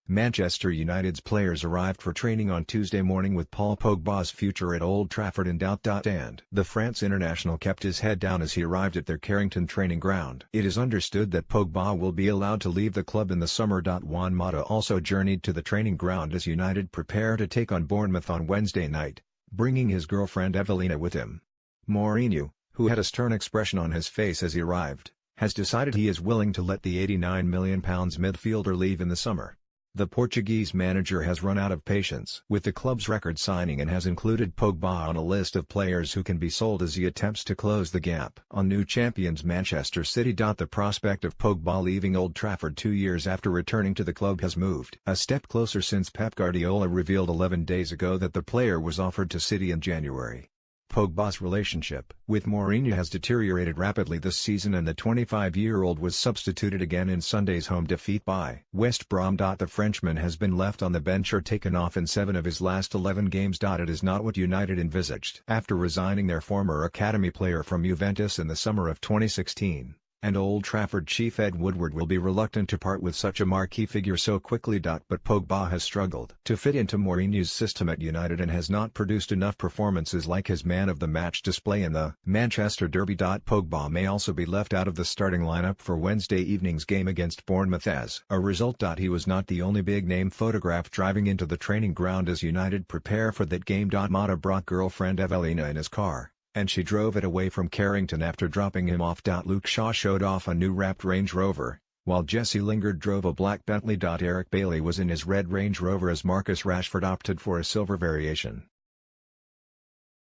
Manchester United's players arrived for training on Tuesday morning with Paul Pogba's future at Old Trafford in doubt. And the France international kept his head down as he arrived at their Carrington training ground. It is understood that Pogba will be allowed to leave the club in the summer. Juan Mata also journeyed to the training ground as United prepare to take on Bournemouth on Wednesday night, bringing his girlfriend Evelina with him. Mourinho, who had a stern expression on his face as he arrived, has decided he is willing to let the £89 million midfielder leave in the summer. The Portuguese manager has run out of patience with the club's record signing and has included Pogba on a list of players who can be sold as he attempts to close the gap on new champions Manchester City. The prospect of Pogba leaving Old Trafford 2 years after returning to the club has moved a step closer since Pep Guardiola revealed 11 days ago that the player was offered to City in January. Pogba's relationship with Mourinho has deteriorated rapidly this season and the 25-year-old was substituted again in Sunday's home defeat by West Brom. The Frenchman has been left on the bench or taken off in 7 of his last 11 games. It is not what United envisaged after resigning their former academy player from Juventus in the summer of 2016. And Old Trafford chief Ed Woodward will be reluctant to part with such a marquee figure so quickly. But Pogba has struggled to fit into Mourinho's system at United and has not produced enough performances like his man-of-the-match display in the Manchester derby. Pogba may also be left out of the starting lineup for Wednesday evening's game against Bournemouth as a result. He was not the only big-name photographed driving into the training ground as United prepare for that game. Mata brought girlfriend Evelina in his car, and she drove it away from Carrington after dropping him off. Luke Shaw showed off a new wrapped Range Rover, while Jesse Lingard drove a black Bentley. Eric Bailey was in his red Range Rover as Marcus Rashford opted for a silver variation.